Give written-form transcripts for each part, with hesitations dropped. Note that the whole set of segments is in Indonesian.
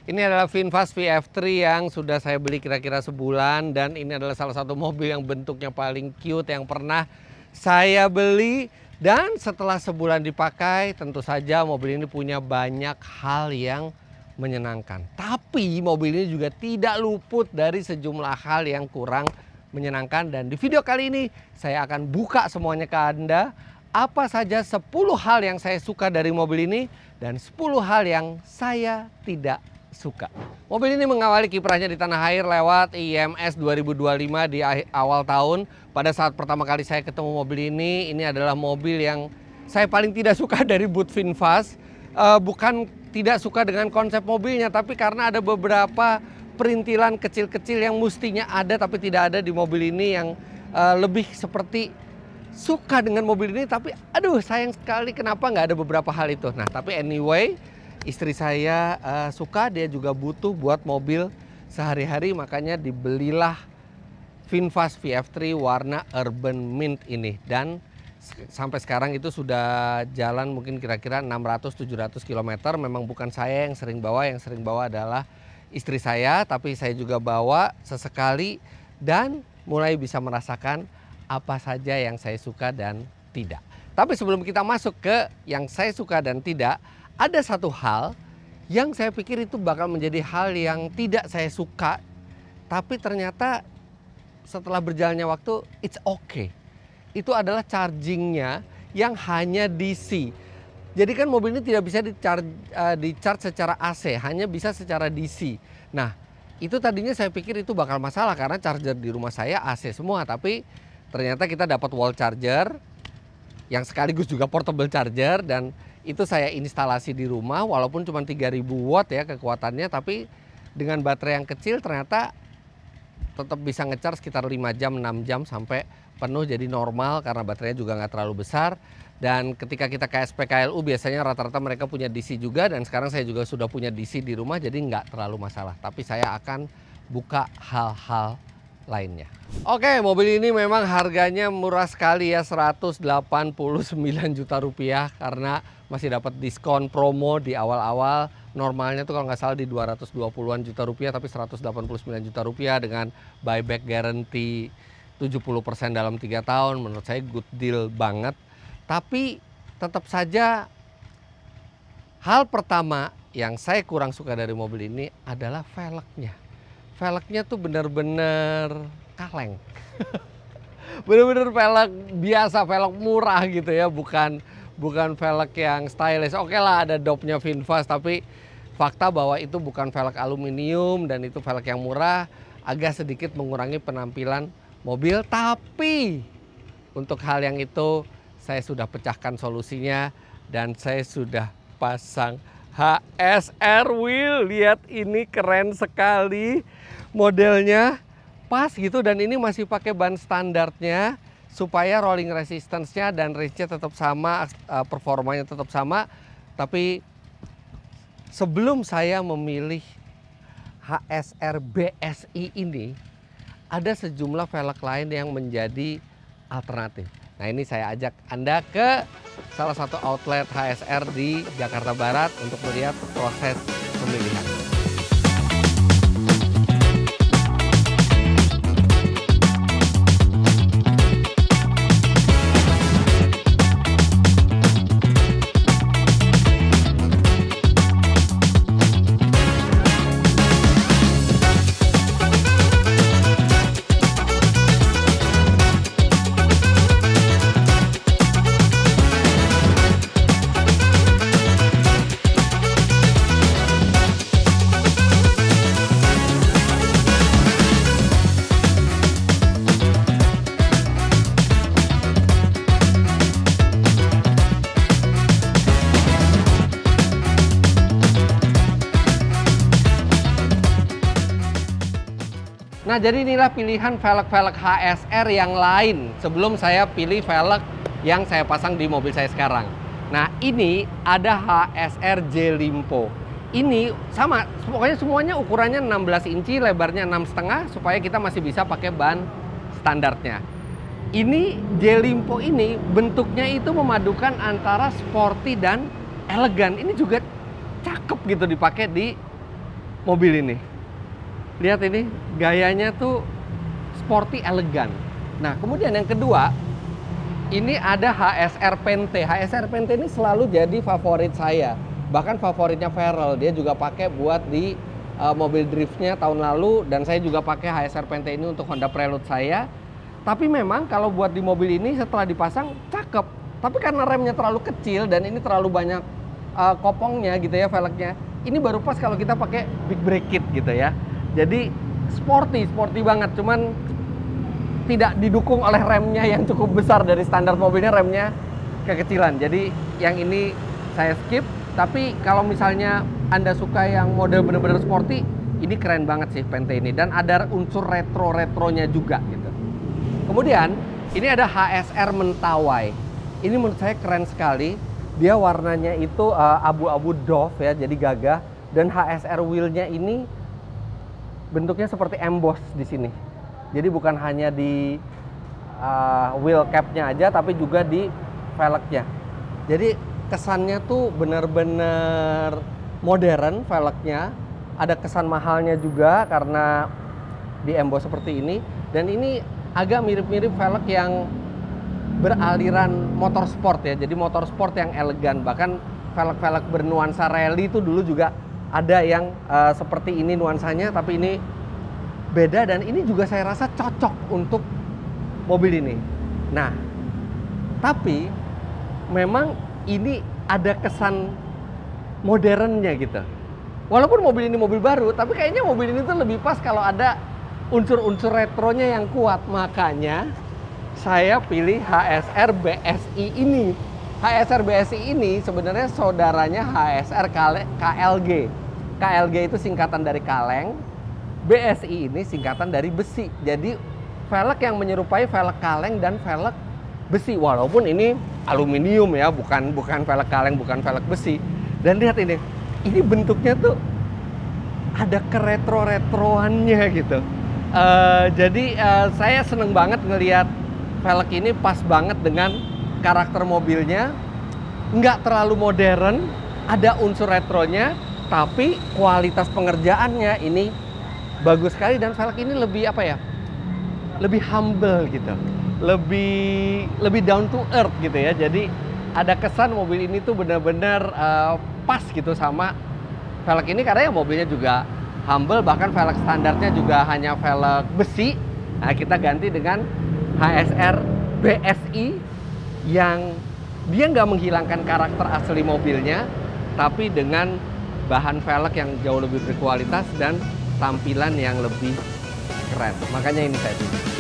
Ini adalah VinFast VF3 yang sudah saya beli kira-kira sebulan, dan ini adalah salah satu mobil yang bentuknya paling cute yang pernah saya beli. Dan setelah sebulan dipakai, tentu saja mobil ini punya banyak hal yang menyenangkan. Tapi mobil ini juga tidak luput dari sejumlah hal yang kurang menyenangkan, dan di video kali ini saya akan buka semuanya ke Anda. Apa saja 10 hal yang saya suka dari mobil ini dan 10 hal yang saya tidak suka. Mobil ini mengawali kiprahnya di tanah air lewat IMS 2025 di awal tahun. Pada saat pertama kali saya ketemu mobil ini adalah mobil yang saya paling tidak suka dari boot VinFast. Bukan tidak suka dengan konsep mobilnya, tapi karena ada beberapa perintilan kecil-kecil yang mestinya ada tapi tidak ada di mobil ini, yang lebih seperti suka dengan mobil ini, tapi aduh sayang sekali kenapa nggak ada beberapa hal itu. Nah tapi anyway, istri saya suka, dia juga butuh buat mobil sehari-hari, makanya dibelilah VinFast VF3 warna Urban Mint ini. Dan sampai sekarang itu sudah jalan mungkin kira-kira 600-700 km. Memang bukan saya yang sering bawa adalah istri saya, tapi saya juga bawa sesekali dan mulai bisa merasakan apa saja yang saya suka dan tidak. Tapi sebelum kita masuk ke yang saya suka dan tidak, ada satu hal yang saya pikir itu bakal menjadi hal yang tidak saya suka, tapi ternyata setelah berjalannya waktu it's okay. Itu adalah chargingnya yang hanya DC. Jadi kan mobil ini tidak bisa di-charge secara AC, hanya bisa secara DC. Nah itu tadinya saya pikir itu bakal masalah karena charger di rumah saya AC semua, tapi ternyata kita dapat wall charger yang sekaligus juga portable charger, dan itu saya instalasi di rumah walaupun cuma 3000 watt ya kekuatannya, tapi dengan baterai yang kecil ternyata tetap bisa nge-charge sekitar 5 jam 6 jam sampai penuh, jadi normal karena baterainya juga nggak terlalu besar. Dan ketika kita ke SPKLU biasanya rata-rata mereka punya DC juga, dan sekarang saya juga sudah punya DC di rumah, jadi nggak terlalu masalah. Tapi saya akan buka hal-hal lainnya. Oke, mobil ini memang harganya murah sekali ya, 189 juta rupiah karena masih dapat diskon promo di awal-awal. Normalnya tuh kalau nggak salah di 220-an juta rupiah, tapi 189 juta rupiah dengan buyback guarantee 70% dalam 3 tahun. Menurut saya good deal banget. Tapi tetap saja hal pertama yang saya kurang suka dari mobil ini adalah velgnya. Velgnya tuh bener-bener kaleng. Bener-bener velg biasa, velg murah gitu ya, bukan velg yang stylish. Oke lah ada dopnya VinFast, tapi fakta bahwa itu bukan velg aluminium dan itu velg yang murah, agak sedikit mengurangi penampilan mobil. Tapi untuk hal yang itu saya sudah pecahkan solusinya dan saya sudah pasang HSR wheel. Lihat ini keren sekali, modelnya pas gitu, dan ini masih pakai ban standarnya supaya rolling resistance-nya dan range-nya tetap sama, performanya tetap sama. Tapi sebelum saya memilih HSR BSI ini, ada sejumlah velg lain yang menjadi alternatif. Nah ini saya ajak Anda ke salah satu outlet HSR di Jakarta Barat untuk melihat proses pemilihan. Nah jadi inilah pilihan velg-velg HSR yang lain sebelum saya pilih velg yang saya pasang di mobil saya sekarang. Nah ini ada HSR J Limpo. Ini sama, pokoknya semuanya ukurannya 16 inci, lebarnya 6,5 supaya kita masih bisa pakai ban standarnya. Ini J Limpo ini bentuknya itu memadukan antara sporty dan elegan. Ini juga cakep gitu dipakai di mobil ini. Lihat ini, gayanya tuh sporty elegan. Nah, kemudian yang kedua, ini ada HSR Pente. HSR Pente ini selalu jadi favorit saya. Bahkan favoritnya Farel, dia juga pakai buat di mobil driftnya tahun lalu. Dan saya juga pakai HSR Pente ini untuk Honda Prelude saya. Tapi memang kalau buat di mobil ini setelah dipasang, cakep. Tapi karena remnya terlalu kecil dan ini terlalu banyak kopongnya gitu ya, velgnya. Ini baru pas kalau kita pakai big brake kit gitu ya. Jadi sporty banget, cuman tidak didukung oleh remnya yang cukup besar. Dari standar mobilnya remnya kekecilan. Jadi yang ini saya skip. Tapi kalau misalnya Anda suka yang model bener-bener sporty, ini keren banget sih Pente ini. Dan ada unsur retro-retronya juga gitu. Kemudian ini ada HSR Mentawai. Ini menurut saya keren sekali. Dia warnanya itu abu-abu doff ya, jadi gagah. Dan HSR wheelnya ini bentuknya seperti emboss di sini. Jadi bukan hanya di wheel capnya aja, tapi juga di velgnya. Jadi kesannya tuh bener-bener modern velgnya. Ada kesan mahalnya juga karena di emboss seperti ini. Dan ini agak mirip-mirip velg yang beraliran motorsport ya. Jadi motorsport yang elegan. Bahkan velg-velg bernuansa rally itu dulu juga ada yang seperti ini nuansanya, tapi ini beda. Dan ini juga saya rasa cocok untuk mobil ini. Nah, tapi memang ini ada kesan modernnya gitu. Walaupun mobil ini mobil baru, tapi kayaknya mobil ini tuh lebih pas kalau ada unsur-unsur retronya yang kuat. Makanya saya pilih HSR BSI ini. HSR BSI ini sebenarnya saudaranya HSR KLG. KLG itu singkatan dari kaleng, BSI ini singkatan dari besi. Jadi velg yang menyerupai velg kaleng dan velg besi. Walaupun ini aluminium ya, bukan velg kaleng, bukan velg besi. Dan lihat ini bentuknya tuh ada keretro-retroannya gitu. Jadi saya seneng banget ngelihat velg ini pas banget dengan karakter mobilnya. Nggak terlalu modern, ada unsur retronya, tapi kualitas pengerjaannya ini bagus sekali. Dan velg ini lebih apa ya, lebih humble gitu, lebih down to earth gitu ya. Jadi ada kesan mobil ini tuh benar-benar pas gitu sama velg ini, karena ya mobilnya juga humble. Bahkan velg standarnya juga hanya velg besi. Nah, kita ganti dengan HSR BSI yang dia nggak menghilangkan karakter asli mobilnya, tapi dengan bahan velg yang jauh lebih berkualitas dan tampilan yang lebih keren. Makanya ini saya pilih.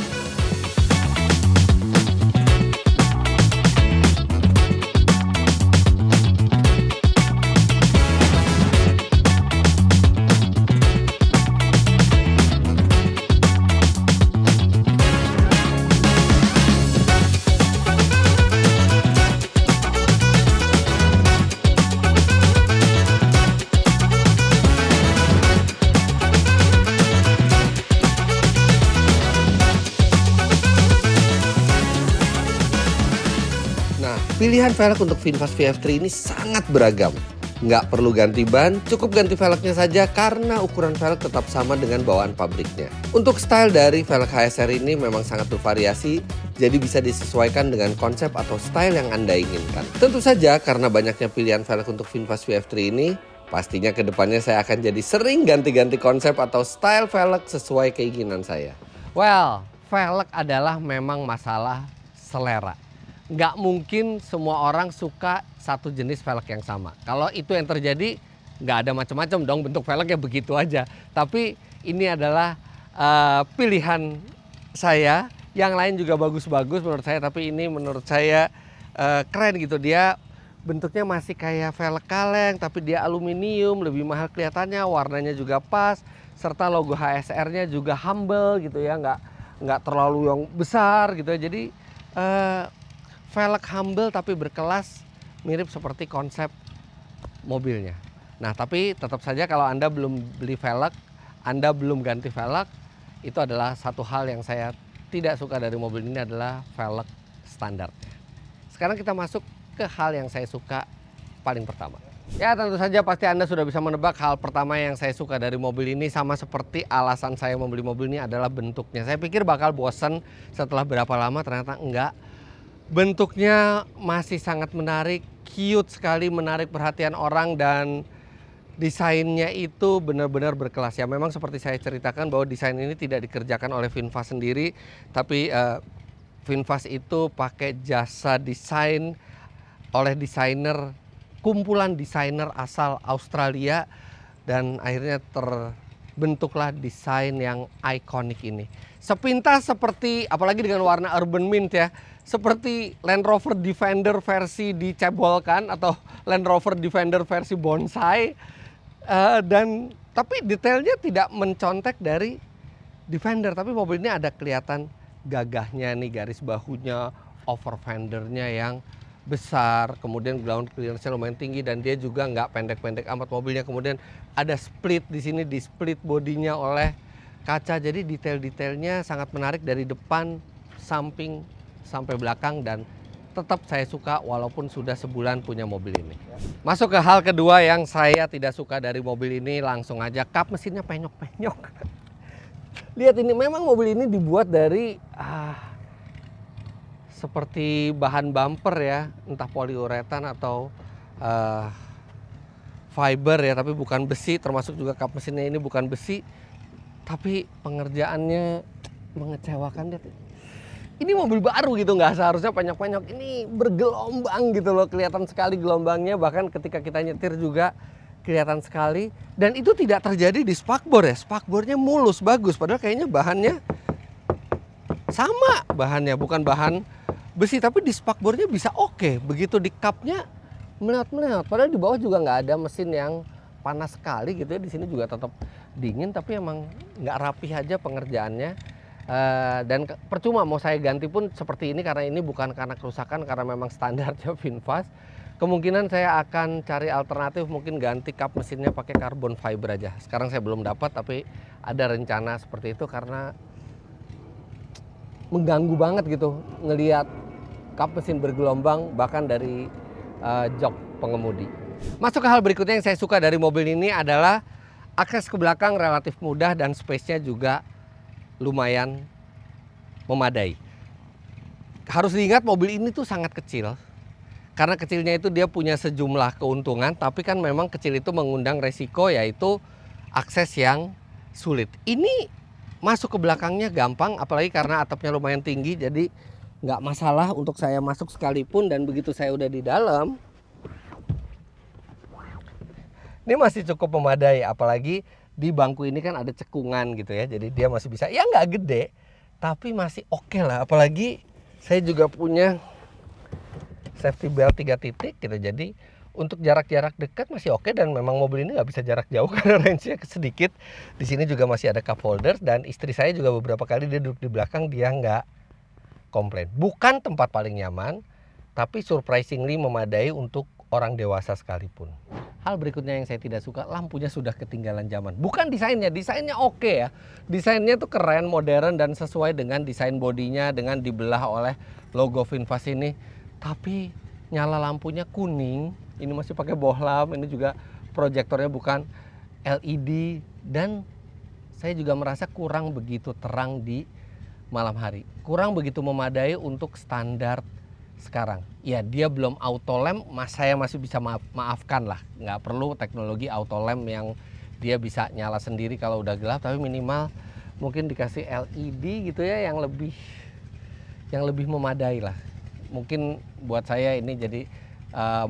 Pilihan velg untuk VinFast VF3 ini sangat beragam. Nggak perlu ganti ban, cukup ganti velgnya saja karena ukuran velg tetap sama dengan bawaan pabriknya. Untuk style dari velg HSR ini memang sangat bervariasi, jadi bisa disesuaikan dengan konsep atau style yang Anda inginkan. Tentu saja karena banyaknya pilihan velg untuk VinFast VF3 ini, pastinya kedepannya saya akan jadi sering ganti-ganti konsep atau style velg sesuai keinginan saya. Well, velg adalah memang masalah selera. Nggak mungkin semua orang suka satu jenis velg yang sama. Kalau itu yang terjadi, nggak ada macam-macam dong bentuk velgnya begitu aja. Tapi ini adalah pilihan saya. Yang lain juga bagus-bagus menurut saya, tapi ini menurut saya keren gitu. Dia bentuknya masih kayak velg kaleng, tapi dia aluminium, lebih mahal kelihatannya, warnanya juga pas, serta logo HSR-nya juga humble gitu ya, nggak terlalu yang besar gitu. Jadi velg humble tapi berkelas, mirip seperti konsep mobilnya. Nah, tapi tetap saja kalau Anda belum beli velg, Anda belum ganti velg, itu adalah satu hal yang saya tidak suka dari mobil ini, adalah velg standar. Sekarang kita masuk ke hal yang saya suka paling pertama. Ya tentu saja pasti Anda sudah bisa menebak hal pertama yang saya suka dari mobil ini, sama seperti alasan saya membeli mobil ini adalah bentuknya. Saya pikir bakal bosen setelah berapa lama, ternyata enggak. Bentuknya masih sangat menarik, cute sekali, menarik perhatian orang, dan desainnya itu benar-benar berkelas. Ya memang seperti saya ceritakan bahwa desain ini tidak dikerjakan oleh VinFast sendiri, tapi VinFast itu pakai jasa desain oleh desainer, kumpulan desainer asal Australia, dan akhirnya terbentuklah desain yang ikonik ini. Sepintas seperti, apalagi dengan warna urban mint ya, seperti Land Rover Defender versi dicebolkan atau Land Rover Defender versi bonsai, tapi detailnya tidak mencontek dari Defender, tapi mobil ini ada kelihatan gagahnya nih, garis bahunya, over fendernya yang besar, kemudian ground clearance lumayan tinggi, dan dia juga nggak pendek-pendek amat mobilnya. Kemudian ada split di sini, di split bodinya oleh kaca, jadi detail-detailnya sangat menarik dari depan, samping sampai belakang, dan tetap saya suka walaupun sudah sebulan punya mobil ini. Masuk ke hal kedua yang saya tidak suka dari mobil ini, langsung aja kap mesinnya penyok-penyok. Lihat ini, memang mobil ini dibuat dari seperti bahan bumper ya, entah poliuretan atau fiber ya, tapi bukan besi, termasuk juga kap mesinnya ini bukan besi, tapi pengerjaannya mengecewakan. Lihat, ini mobil baru gitu, nggak seharusnya penyok-penyok, ini bergelombang gitu loh, kelihatan sekali gelombangnya, bahkan ketika kita nyetir juga kelihatan sekali, dan itu tidak terjadi di spakbor ya, spakbornya mulus, bagus, padahal kayaknya bahannya sama, bahannya bukan bahan besi, tapi di spakbornya bisa oke. Begitu di kapnya meleot-meleot, padahal di bawah juga nggak ada mesin yang panas sekali gitu ya, di sini juga tetap dingin, tapi emang nggak rapih aja pengerjaannya. Dan percuma mau saya ganti pun seperti ini, karena ini bukan karena kerusakan, karena memang standarnya VinFast. Kemungkinan saya akan cari alternatif, mungkin ganti kap mesinnya pakai carbon fiber aja. Sekarang saya belum dapat, tapi ada rencana seperti itu, karena mengganggu banget gitu ngelihat kap mesin bergelombang bahkan dari jok pengemudi. Masuk ke hal berikutnya yang saya suka dari mobil ini adalah akses ke belakang relatif mudah dan space-nya juga lumayan memadai. Harus diingat mobil ini tuh sangat kecil. Karena kecilnya itu dia punya sejumlah keuntungan, tapi kan memang kecil itu mengundang resiko, yaitu akses yang sulit. Ini masuk ke belakangnya gampang, apalagi karena atapnya lumayan tinggi, jadi nggak masalah untuk saya masuk sekalipun. Dan begitu saya udah di dalam, ini masih cukup memadai, apalagi di bangku ini kan ada cekungan gitu ya, jadi dia masih bisa, ya nggak gede, tapi masih oke lah. Apalagi saya juga punya safety belt 3 titik gitu, jadi untuk jarak-jarak dekat masih oke, dan memang mobil ini nggak bisa jarak jauh karena range-nya sedikit. Di sini juga masih ada cup holder, dan istri saya juga beberapa kali dia duduk di belakang, dia nggak komplain. Bukan tempat paling nyaman, tapi surprisingly memadai untuk orang dewasa sekalipun. Hal berikutnya yang saya tidak suka, lampunya sudah ketinggalan zaman. Bukan desainnya, desainnya oke ya. Desainnya tuh keren, modern, dan sesuai dengan desain bodinya, dengan dibelah oleh logo VinFast ini. Tapi nyala lampunya kuning, ini masih pakai bohlam, ini juga proyektornya bukan LED, dan saya juga merasa kurang begitu terang di malam hari. Kurang begitu memadai untuk standar sekarang. Ya dia belum auto lamp, saya masih bisa maafkan lah. Nggak perlu teknologi auto lamp yang dia bisa nyala sendiri kalau udah gelap, tapi minimal mungkin dikasih LED gitu ya, yang lebih memadai lah. Mungkin buat saya ini jadi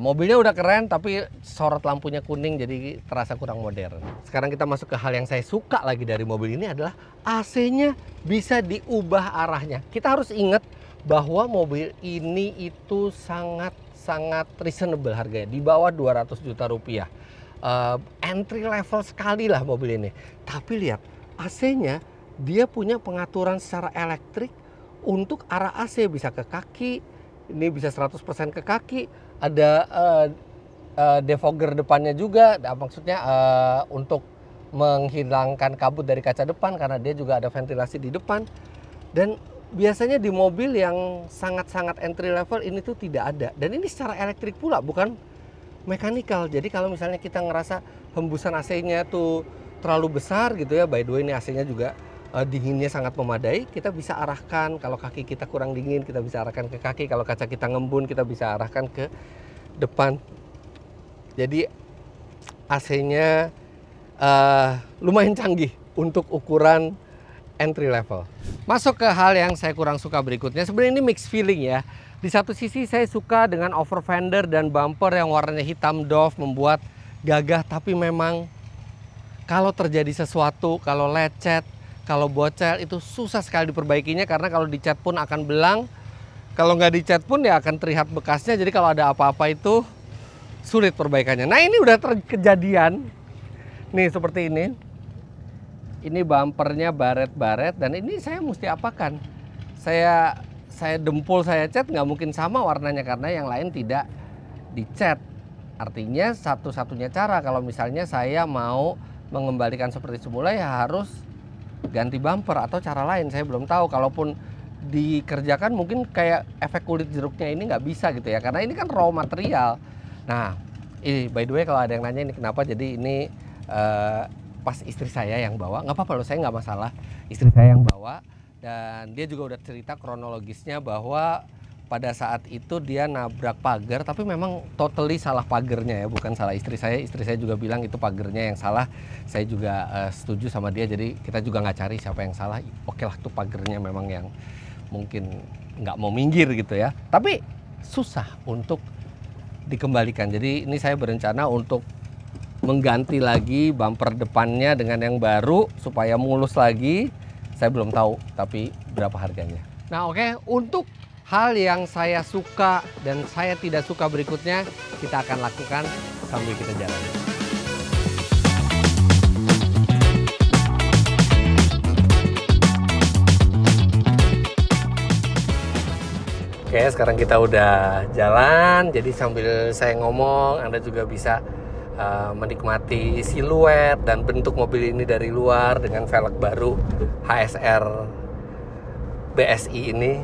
mobilnya udah keren, tapi sorot lampunya kuning, jadi terasa kurang modern. Sekarang kita masuk ke hal yang saya suka lagi dari mobil ini adalah AC-nya bisa diubah arahnya. Kita harus ingat bahwa mobil ini itu sangat reasonable harganya, di bawah 200 juta rupiah. Entry level sekali lah mobil ini. Tapi lihat, AC-nya dia punya pengaturan secara elektrik untuk arah AC, bisa ke kaki, ini bisa 100% ke kaki. Ada defogger depannya juga, maksudnya untuk menghilangkan kabut dari kaca depan, karena dia juga ada ventilasi di depan. Dan biasanya di mobil yang sangat entry level ini tuh tidak ada. Dan ini secara elektrik pula, bukan mekanikal. Jadi kalau misalnya kita ngerasa hembusan AC-nya tuh terlalu besar gitu ya, by the way ini AC-nya juga dinginnya sangat memadai, kita bisa arahkan. Kalau kaki kita kurang dingin, kita bisa arahkan ke kaki. Kalau kaca kita ngembun, kita bisa arahkan ke depan. Jadi AC-nya lumayan canggih untuk ukuran entry level. Masuk ke hal yang saya kurang suka berikutnya. Sebenarnya ini mixed feeling ya. Di satu sisi saya suka dengan over fender dan bumper yang warnanya hitam doff, membuat gagah. Tapi memang kalau terjadi sesuatu, kalau lecet, kalau bocel, itu susah sekali diperbaikinya. Karena kalau dicat pun akan belang. Kalau nggak dicat pun ya akan terlihat bekasnya. Jadi kalau ada apa-apa itu sulit perbaikannya. Nah ini udah kejadian. Nih seperti ini. Ini bumpernya baret-baret dan ini saya mesti apakan? Saya dempul saya cat nggak mungkin sama warnanya karena yang lain tidak dicat. Artinya satu-satunya cara kalau misalnya saya mau mengembalikan seperti semula ya harus ganti bumper atau cara lain. Saya belum tahu. Kalaupun dikerjakan mungkin kayak efek kulit jeruknya ini nggak bisa gitu ya karena ini kan raw material. Nah, ini by the way kalau ada yang nanya ini kenapa jadi ini pas istri saya yang bawa, nggak apa-apa loh, saya nggak masalah. Istri saya yang bawa dan dia juga udah cerita kronologisnya bahwa pada saat itu dia nabrak pagar, tapi memang totally salah pagernya ya, bukan salah istri saya. Istri saya juga bilang itu pagernya yang salah. Saya juga setuju sama dia, jadi kita juga nggak cari siapa yang salah. Oke lah, itu pagernya memang yang mungkin nggak mau minggir gitu ya. Tapi susah untuk dikembalikan. Jadi ini saya berencana untuk mengganti lagi bumper depannya dengan yang baru supaya mulus lagi. Saya belum tahu tapi berapa harganya. Nah oke, untuk hal yang saya suka dan saya tidak suka berikutnya kita akan lakukan sambil kita jalan. Oke, sekarang kita udah jalan, jadi sambil saya ngomong Anda juga bisa menikmati siluet dan bentuk mobil ini dari luar dengan velg baru HSR BSI ini.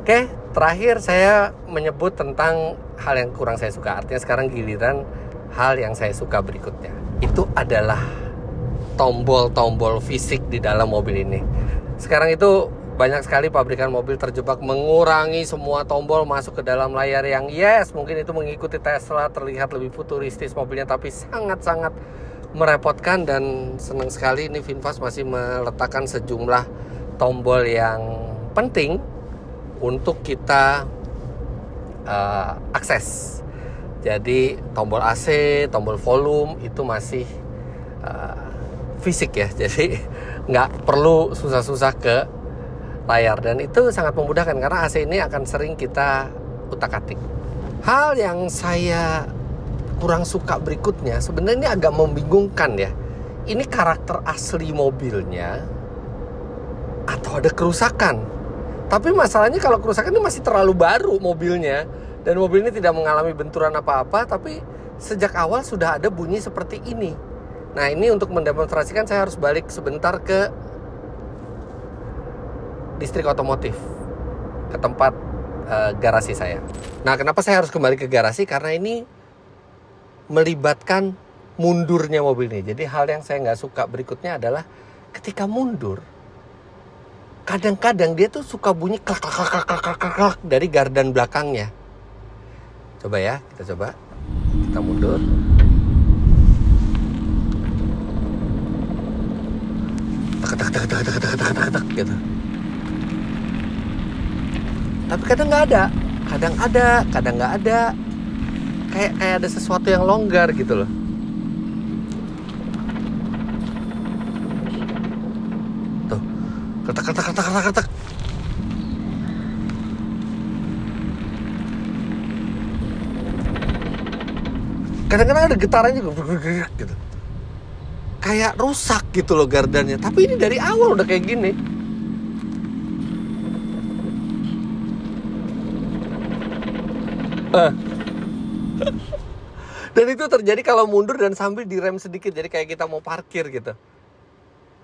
Oke, terakhir saya menyebut tentang hal yang kurang saya suka. Artinya sekarang giliran hal yang saya suka berikutnya. Itu adalah tombol-tombol fisik di dalam mobil ini. Sekarang itu banyak sekali pabrikan mobil terjebak mengurangi semua tombol masuk ke dalam layar yang mungkin itu mengikuti Tesla, terlihat lebih futuristis mobilnya, tapi sangat-sangat merepotkan. Dan senang sekali ini VinFast masih meletakkan sejumlah tombol yang penting untuk kita akses. Jadi tombol AC, tombol volume itu masih fisik ya, jadi nggak perlu susah-susah ke layar, dan itu sangat memudahkan karena AC ini akan sering kita utak-atik. Hal yang saya kurang suka berikutnya sebenarnya ini agak membingungkan ya. Ini karakter asli mobilnya atau ada kerusakan? Tapi masalahnya kalau kerusakan ini masih terlalu baru mobilnya dan mobil ini tidak mengalami benturan apa-apa, tapi sejak awal sudah ada bunyi seperti ini. Nah ini untuk mendemonstrasikan saya harus balik sebentar ke distrik otomotif, ke tempat garasi saya. Nah kenapa saya harus kembali ke garasi? Karena ini melibatkan mundurnya mobil ini. Jadi hal yang saya nggak suka berikutnya adalah ketika mundur, kadang-kadang dia tuh suka bunyi klak klak klak klak klak klak, klak dari gardan belakangnya. Coba ya, kita coba. Kita mundur. Tak tak tak tak tak tak tak tak tak gitu. Tapi kadang nggak ada, kadang ada, kadang nggak ada. Kayak ada sesuatu yang longgar gitu loh. Tuh, ketak ketak ketak ketak ketak. Kadang-kadang ada getarannya juga gitu. Kayak rusak gitu loh gardannya. Tapi ini dari awal udah kayak gini. Dan itu terjadi kalau mundur dan sambil direm sedikit, jadi kayak kita mau parkir gitu.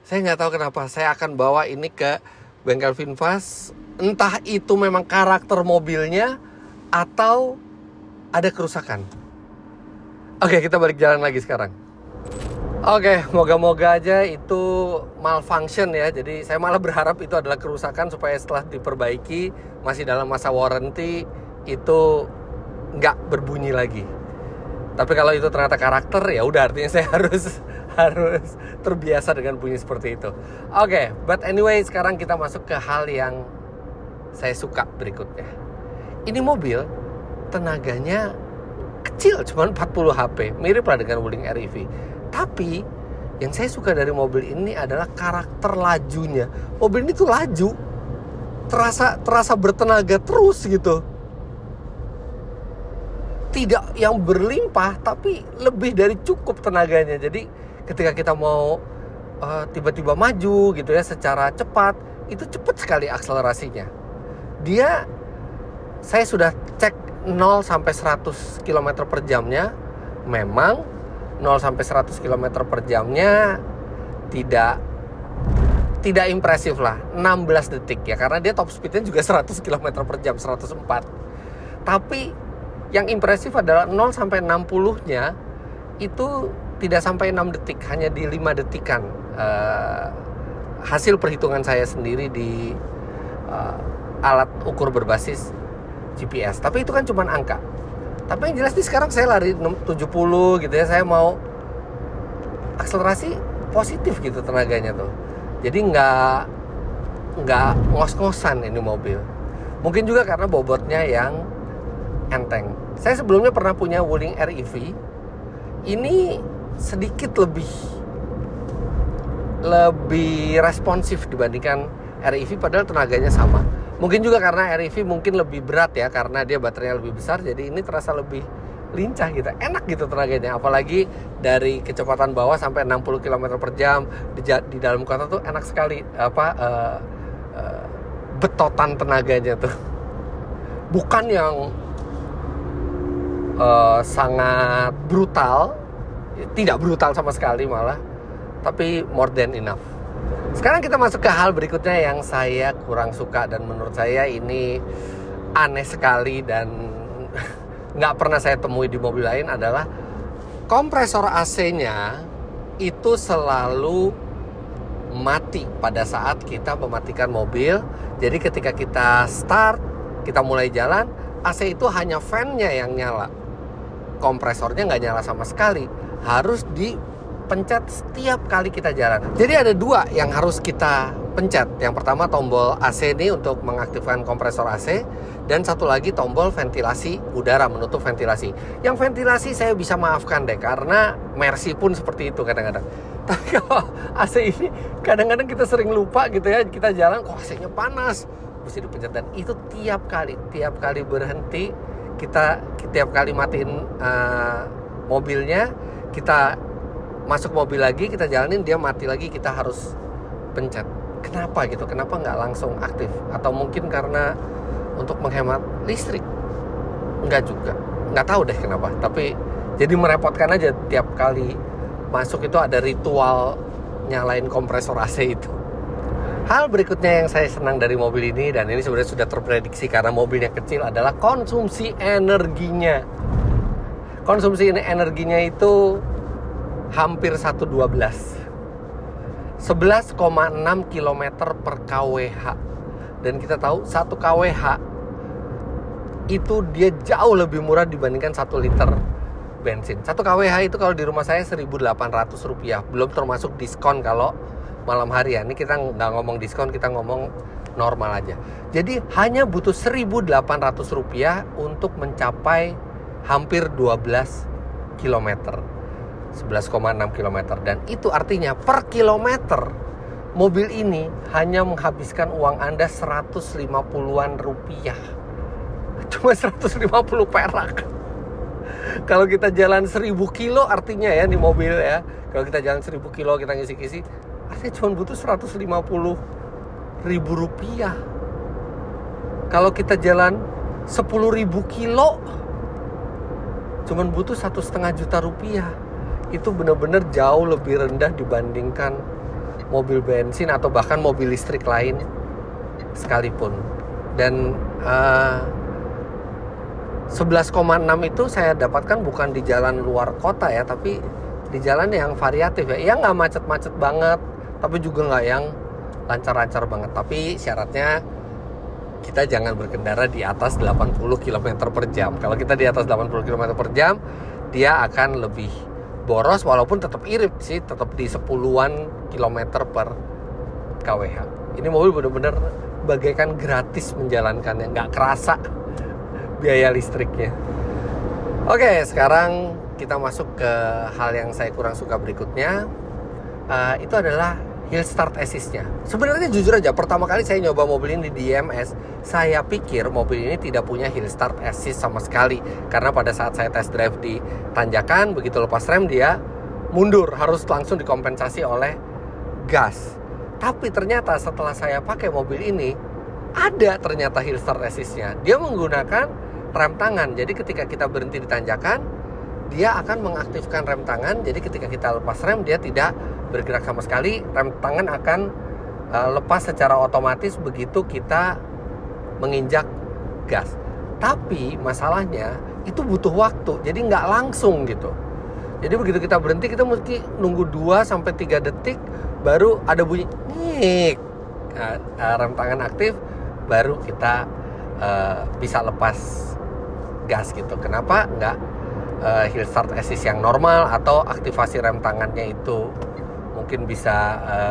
Saya nggak tahu kenapa saya akan bawa ini ke bengkel VinFast. Entah itu memang karakter mobilnya atau ada kerusakan. Oke, kita balik jalan lagi sekarang. Oke, moga-moga aja itu malfunction ya. Jadi saya malah berharap itu adalah kerusakan supaya setelah diperbaiki masih dalam masa warranty itu nggak berbunyi lagi. Tapi kalau itu ternyata karakter, ya udah, artinya saya harus terbiasa dengan bunyi seperti itu. Oke, but anyway, sekarang kita masuk ke hal yang saya suka berikutnya. Ini mobil tenaganya kecil, cuma 40 HP, mirip lah dengan Wuling REV. Tapi yang saya suka dari mobil ini adalah karakter lajunya. Mobil ini tuh laju, terasa bertenaga terus gitu. Tidak yang berlimpah, tapi lebih dari cukup tenaganya. Jadi ketika kita mau tiba-tiba maju gitu ya secara cepat, itu cepat sekali akselerasinya. Saya sudah cek 0 sampai 100 km per jamnya. Memang 0 sampai 100 km per jamnya tidak impresif lah, 16 detik ya, karena dia top speednya juga 100 km per jam, 104. Tapi yang impresif adalah 0 sampai 60-nya itu tidak sampai 6 detik, hanya di 5 detikan. Hasil perhitungan saya sendiri di alat ukur berbasis GPS. Tapi itu kan cuma angka. Tapi yang jelas nih sekarang saya lari 70 gitu ya, saya mau akselerasi positif gitu tenaganya tuh. Jadi nggak ngos-ngosan ini mobil. Mungkin juga karena bobotnya yang enteng. Saya sebelumnya pernah punya Wuling REV. Ini sedikit lebih responsif dibandingkan REV, padahal tenaganya sama. Mungkin juga karena REV mungkin lebih berat ya, karena dia baterainya lebih besar, jadi ini terasa lebih lincah gitu, enak gitu tenaganya. Apalagi dari kecepatan bawah sampai 60 km per jam di dalam kota tuh enak sekali betotan tenaganya tuh. Bukan yang sangat brutal, tidak brutal sama sekali malah, tapi more than enough. Sekarang kita masuk ke hal berikutnya yang saya kurang suka dan menurut saya ini aneh sekali dan nggak pernah saya temui di mobil lain, adalah kompresor AC-nya itu selalu mati pada saat kita mematikan mobil. Jadi ketika kita start, kita mulai jalan, AC itu hanya fan-nya yang nyala, kompresornya nggak nyala sama sekali, harus dipencet setiap kali kita jalan. Jadi ada dua yang harus kita pencet. Yang pertama tombol AC ini untuk mengaktifkan kompresor AC, dan satu lagi tombol ventilasi udara, menutup ventilasi. Yang ventilasi saya bisa maafkan deh, karena Mercy pun seperti itu kadang-kadang. Tapi kalau AC ini kadang-kadang kita sering lupa gitu ya, kita jalan kok AC-nya panas, mesti dipencet. Dan itu tiap kali berhenti, kita tiap kali matiin mobilnya, kita masuk mobil lagi, kita jalanin, dia mati lagi, kita harus pencet. Kenapa gitu? Kenapa nggak langsung aktif? Atau mungkin karena untuk menghemat listrik? Nggak juga, nggak tahu deh kenapa. Tapi jadi merepotkan aja, tiap kali masuk itu ada ritual nyalain kompresor AC itu. Hal berikutnya yang saya senang dari mobil ini, dan ini sebenarnya sudah terprediksi karena mobilnya kecil, adalah konsumsi energinya. Konsumsi energinya itu hampir 112. 11,6 km per kWh. Dan kita tahu 1 kWh itu dia jauh lebih murah dibandingkan 1 liter bensin. 1 kWh itu kalau di rumah saya Rp1.800, belum termasuk diskon kalau malam hari ya. Ini kita nggak ngomong diskon, kita ngomong normal aja. Jadi hanya butuh Rp1.800 untuk mencapai hampir 12 km. 11,6 km. Dan itu artinya per kilometer mobil ini hanya menghabiskan uang Anda 150-an rupiah. Cuma 150 perak. Kalau kita jalan 1000 kilo artinya ya di mobil ya, kalau kita jalan 1000 kilo kita ngisi-ngisi, artinya cuma butuh 150.000 rupiah. Kalau kita jalan 10.000 kilo cuma butuh 1,5 juta rupiah. Itu benar-benar jauh lebih rendah dibandingkan mobil bensin atau bahkan mobil listrik lain sekalipun. Dan 11,6 itu saya dapatkan bukan di jalan luar kota ya, tapi di jalan yang variatif ya. Ya nggak macet-macet banget, tapi juga nggak yang lancar-lancar banget. Tapi syaratnya kita jangan berkendara di atas 80 km per jam. Kalau kita di atas 80 km per jam, dia akan lebih boros, walaupun tetap irit sih, tetap di 10-an kilometer per kWh. Ini mobil benar-benar bagaikan gratis menjalankannya, nggak kerasa biaya listriknya. Oke, sekarang kita masuk ke hal yang saya kurang suka berikutnya. Itu adalah Hill Start Assist-nya. Sebenarnya jujur aja, pertama kali saya nyoba mobil ini di IMS, saya pikir mobil ini tidak punya Hill Start Assist sama sekali. Karena pada saat saya test drive di tanjakan, begitu lepas rem dia mundur, harus langsung dikompensasi oleh gas. Tapi ternyata setelah saya pakai mobil ini, ada ternyata Hill Start Assist-nya. Dia menggunakan rem tangan. Jadi ketika kita berhenti di tanjakan, dia akan mengaktifkan rem tangan. Jadi ketika kita lepas rem, dia tidak bergerak sama sekali. Rem tangan akan lepas secara otomatis begitu kita menginjak gas. Tapi masalahnya itu butuh waktu, jadi nggak langsung gitu. Jadi begitu kita berhenti, kita mesti nunggu 2-3 detik baru ada bunyi nyik. Rem tangan aktif, baru kita bisa lepas gas gitu. Kenapa nggak Hill Start Assist yang normal, atau aktivasi rem tangannya itu mungkin bisa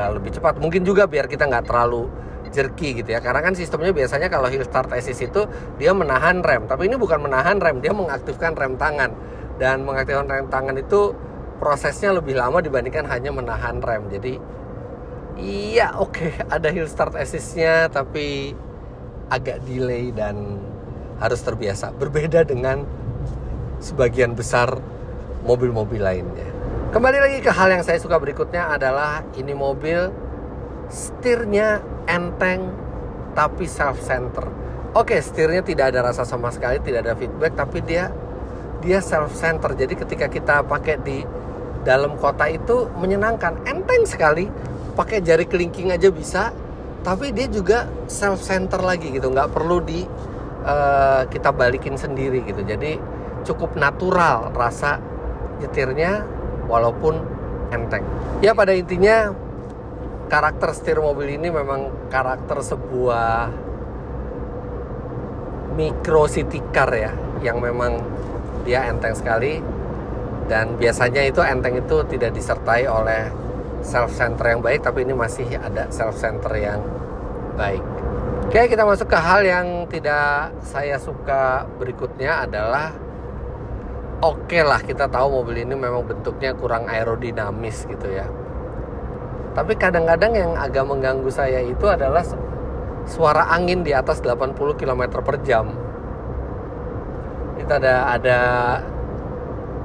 lebih cepat. Mungkin juga biar kita nggak terlalu jerky gitu ya. Karena kan sistemnya biasanya kalau Hill Start Assist itu dia menahan rem, tapi ini bukan menahan rem, dia mengaktifkan rem tangan. Dan mengaktifkan rem tangan itu prosesnya lebih lama dibandingkan hanya menahan rem. Jadi iya, oke, ada Hill Start Assist-nya, tapi agak delay dan harus terbiasa. Berbeda dengan sebagian besar mobil-mobil lainnya. Kembali lagi ke hal yang saya suka berikutnya adalah ini mobil setirnya enteng tapi self-center. Oke, setirnya tidak ada rasa sama sekali, tidak ada feedback, tapi dia self-center. Jadi ketika kita pakai di dalam kota itu menyenangkan, enteng sekali. Pakai jari kelingking aja bisa, tapi dia juga self-center lagi gitu, nggak perlu kita balikin sendiri gitu. Jadi cukup natural rasa nyetirnya walaupun enteng. Ya pada intinya karakter setir mobil ini memang karakter sebuah micro city car ya, yang memang dia enteng sekali. Dan biasanya itu enteng itu tidak disertai oleh self-center yang baik, tapi ini masih ada self-center yang baik. Oke, kita masuk ke hal yang tidak saya suka berikutnya adalah, oke lah, kita tahu mobil ini memang bentuknya kurang aerodinamis gitu ya. Tapi kadang-kadang yang agak mengganggu saya itu adalah suara angin di atas 80 km per jam. Itu ada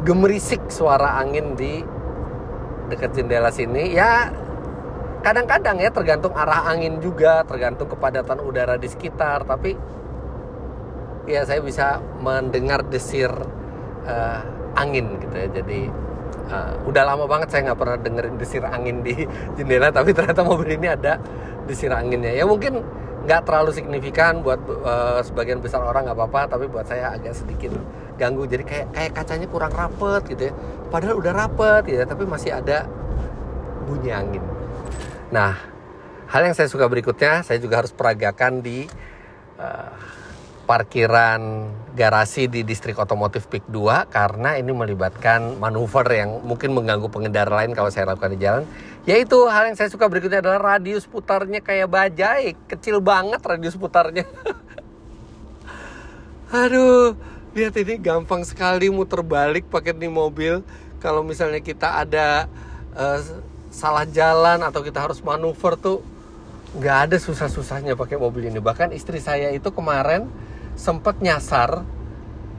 gemerisik suara angin di dekat jendela sini. Ya kadang-kadang ya tergantung arah angin juga, tergantung kepadatan udara di sekitar. Tapi ya saya bisa mendengar desir angin gitu ya. Jadi udah lama banget saya nggak pernah dengerin desir angin di jendela, tapi ternyata mobil ini ada desir anginnya. Ya mungkin nggak terlalu signifikan buat sebagian besar orang, nggak apa-apa, tapi buat saya agak sedikit ganggu. Jadi kayak kacanya kurang rapet gitu ya, padahal udah rapet gitu ya, tapi masih ada bunyi angin. Nah, hal yang saya suka berikutnya, saya juga harus peragakan di parkiran garasi di distrik otomotif PIK 2, karena ini melibatkan manuver yang mungkin mengganggu pengendara lain kalau saya lakukan di jalan. Yaitu hal yang saya suka berikutnya adalah radius putarnya kayak bajai, kecil banget radius putarnya. Aduh, lihat ini gampang sekali muter balik pakai ini mobil. Kalau misalnya kita ada salah jalan atau kita harus manuver tuh nggak ada susah-susahnya pakai mobil ini. Bahkan istri saya itu kemarin sempat nyasar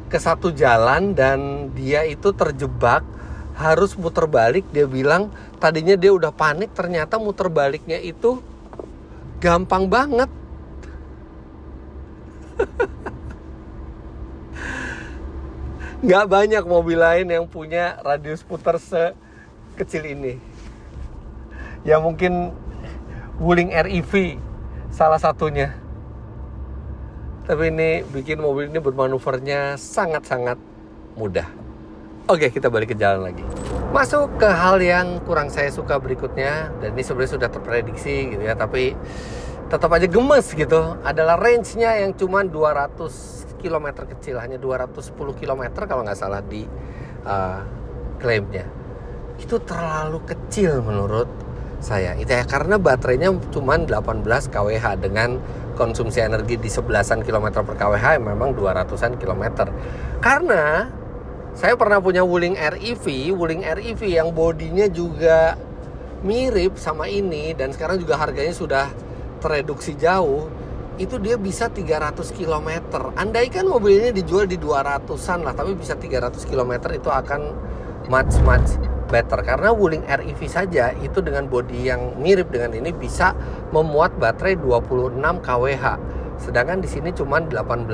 ke satu jalan dan dia itu terjebak harus muter balik. Dia bilang tadinya dia udah panik, ternyata muter baliknya itu gampang banget. Nggak banyak mobil lain yang punya radius putar sekecil ini. Ya mungkin Wuling REV salah satunya. Tapi ini bikin mobil ini bermanuvernya sangat-sangat mudah. Oke, kita balik ke jalan lagi. Masuk ke hal yang kurang saya suka berikutnya. Dan ini sebenarnya sudah terprediksi gitu ya, tapi tetap aja gemes gitu. Adalah range-nya yang cuma 200 km kecil, hanya 210 km kalau nggak salah di klaimnya. Itu terlalu kecil menurut saya. Itu ya karena baterainya cuma 18 kWh dengan konsumsi energi di 11-an km per kWh memang 200-an km. Karena saya pernah punya Wuling REV yang bodinya juga mirip sama ini dan sekarang juga harganya sudah tereduksi jauh. Itu dia bisa 300 km. Andaikan mobil ini dijual di 200-an lah, tapi bisa 300 km itu akan much better. Karena Wuling REV saja itu dengan bodi yang mirip dengan ini bisa memuat baterai 26 kWh. Sedangkan di sini cuma 18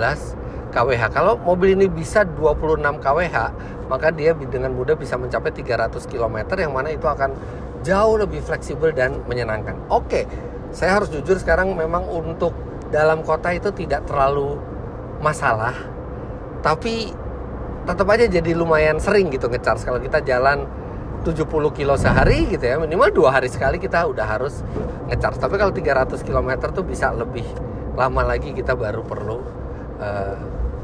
kWh. Kalau mobil ini bisa 26 kWh, maka dia dengan mudah bisa mencapai 300 km yang mana itu akan jauh lebih fleksibel dan menyenangkan. Oke, saya harus jujur sekarang memang untuk dalam kota itu tidak terlalu masalah, tapi tetap aja jadi lumayan sering gitu ngecharge. Kalau kita jalan 70 kilo sehari gitu ya, minimal 2 hari sekali kita udah harus ngecharge. Tapi kalau 300 km tuh bisa lebih lama lagi kita baru perlu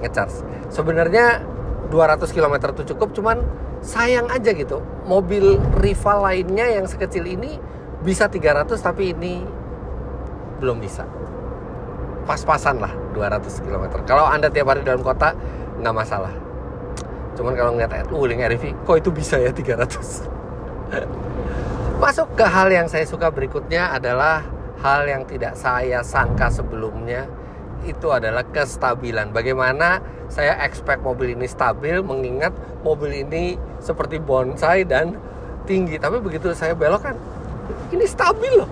ngecharge. Sebenarnya 200 km tuh cukup, cuman sayang aja gitu. Mobil rival lainnya yang sekecil ini bisa 300, tapi ini belum bisa. Pas-pasan lah 200 km. Kalau Anda tiap hari dalam kota nggak masalah. Cuman kalau ngeliat Wuling REV, kok itu bisa ya 300. Masuk ke hal yang saya suka berikutnya adalah hal yang tidak saya sangka sebelumnya. Itu adalah kestabilan. Bagaimana saya expect mobil ini stabil, mengingat mobil ini seperti bonsai dan tinggi. Tapi begitu saya belokkan, ini stabil loh.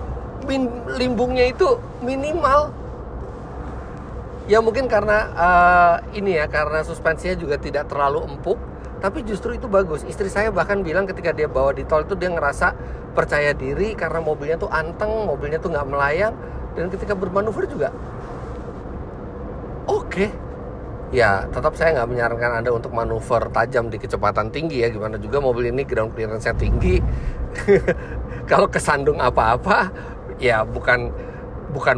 Limbungnya itu minimal. Ya mungkin karena karena suspensinya juga tidak terlalu empuk, tapi justru itu bagus. Istri saya bahkan bilang ketika dia bawa di tol itu dia ngerasa percaya diri karena mobilnya tuh anteng, mobilnya tuh nggak melayang, dan ketika bermanuver juga oke. Ya tetap saya nggak menyarankan Anda untuk manuver tajam di kecepatan tinggi ya. Gimana juga mobil ini ground clearance-nya tinggi. Kalau kesandung apa-apa ya bukan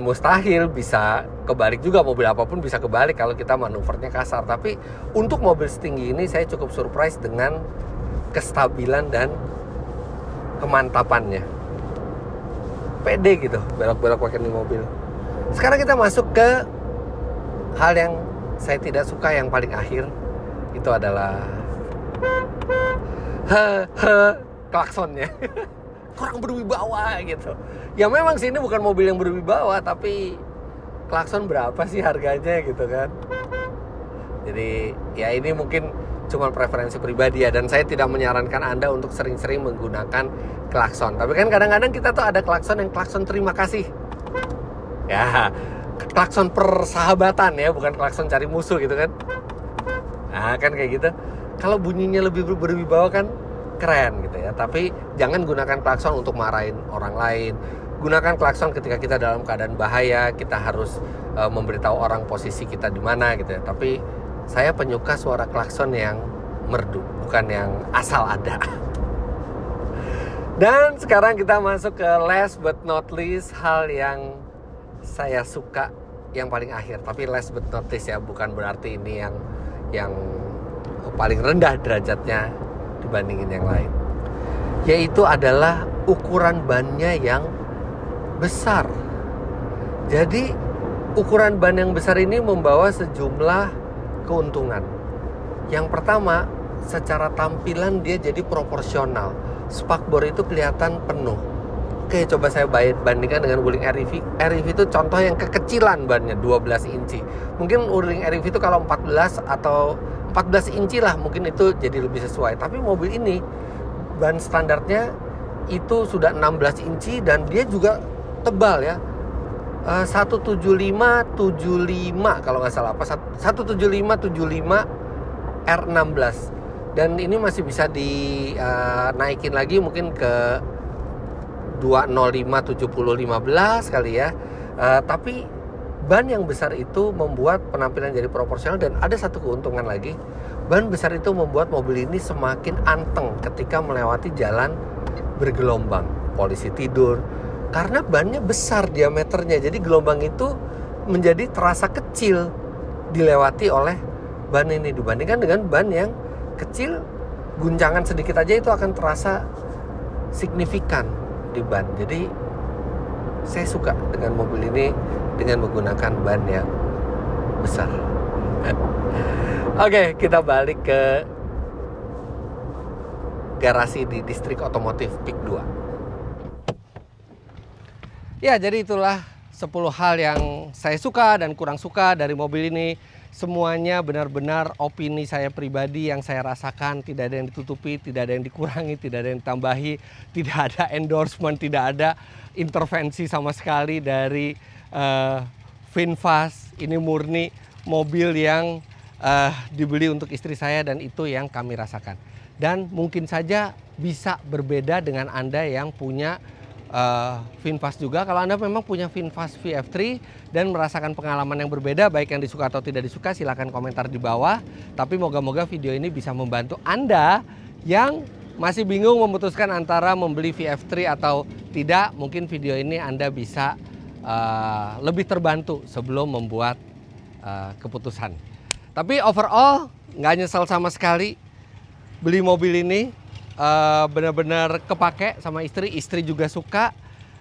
mustahil, bisa kebalik juga, mobil apapun bisa kebalik kalau kita manuvernya kasar. Tapi untuk mobil setinggi ini saya cukup surprise dengan kestabilan dan kemantapannya. Pede gitu belok-belok pakai ini mobil. Sekarang kita masuk ke hal yang saya tidak suka yang paling akhir. Itu adalah klaksonnya. Kurang berwibawa gitu. Ya memang sih ini bukan mobil yang berwibawa, tapi klakson berapa sih harganya gitu kan. Jadi ya ini mungkin cuma preferensi pribadi ya, dan saya tidak menyarankan Anda untuk sering-sering menggunakan klakson. Tapi kan kadang-kadang kita tuh ada klakson yang klakson terima kasih. Ya, klakson persahabatan ya, bukan klakson cari musuh gitu kan. Nah kan kayak gitu. Kalau bunyinya lebih berwibawa kan keren gitu ya. Tapi jangan gunakan klakson untuk marahin orang lain. Gunakan klakson ketika kita dalam keadaan bahaya, kita harus memberitahu orang posisi kita di mana gitu ya. Tapi saya penyuka suara klakson yang merdu, bukan yang asal ada. Dan sekarang kita masuk ke last but not least, hal yang saya suka yang paling akhir. Tapi last but not least ya, bukan berarti ini yang paling rendah derajatnya dibandingin yang lain. Yaitu adalah ukuran bannya yang besar. Jadi ukuran ban yang besar ini membawa sejumlah keuntungan. Yang pertama, secara tampilan dia jadi proporsional. Spakbor itu kelihatan penuh. Oke, coba saya bandingkan dengan Wuling REV. REV itu contoh yang kekecilan bannya, 12 inci. Mungkin Wuling REV itu kalau 14 atau 14 inci lah, mungkin itu jadi lebih sesuai. Tapi mobil ini ban standarnya itu sudah 16 inci dan dia juga tebal ya. 175 kalau nggak salah, apa 175 R16, dan ini masih bisa dinaikin lagi mungkin ke 205 70 15 kali ya. Tapi ban yang besar itu membuat penampilan jadi proporsional, dan ada satu keuntungan lagi, ban besar itu membuat mobil ini semakin anteng ketika melewati jalan bergelombang. Polisi tidur karena bannya besar diameternya, jadi gelombang itu menjadi terasa kecil dilewati oleh ban ini dibandingkan dengan ban yang kecil. Guncangan sedikit aja itu akan terasa signifikan di ban. Jadi saya suka dengan mobil ini dengan menggunakan ban yang besar. Oke, kita balik ke garasi di Distrik Otomotif PIK 2. Ya, jadi itulah 10 hal yang saya suka dan kurang suka dari mobil ini. Semuanya benar-benar opini saya pribadi yang saya rasakan, tidak ada yang ditutupi, tidak ada yang dikurangi, tidak ada yang ditambahi, tidak ada endorsement, tidak ada intervensi sama sekali dari VinFast. Ini murni mobil yang dibeli untuk istri saya dan itu yang kami rasakan. Dan mungkin saja bisa berbeda dengan Anda yang punya VinFast juga. Kalau Anda memang punya VinFast VF3 dan merasakan pengalaman yang berbeda, baik yang disuka atau tidak disuka, silahkan komentar di bawah. Tapi moga-moga video ini bisa membantu Anda yang masih bingung memutuskan antara membeli VF3 atau tidak. Mungkin video ini Anda bisa lebih terbantu sebelum membuat keputusan. Tapi overall nggak nyesel sama sekali beli mobil ini. Benar-benar kepake sama istri, istri juga suka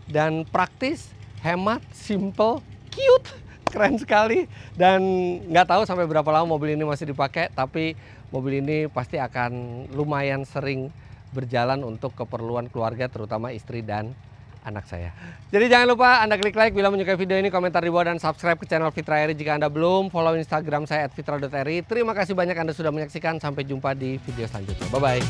dan praktis, hemat, simple, cute, keren sekali. Dan nggak tahu sampai berapa lama mobil ini masih dipakai, tapi mobil ini pasti akan lumayan sering berjalan untuk keperluan keluarga, terutama istri dan anak saya. Jadi jangan lupa Anda klik like bila menyukai video ini, komentar di bawah, dan subscribe ke channel Fitra Eri jika Anda belum. Follow Instagram saya @fitra.eri. Terima kasih banyak Anda sudah menyaksikan. Sampai jumpa di video selanjutnya. Bye-bye.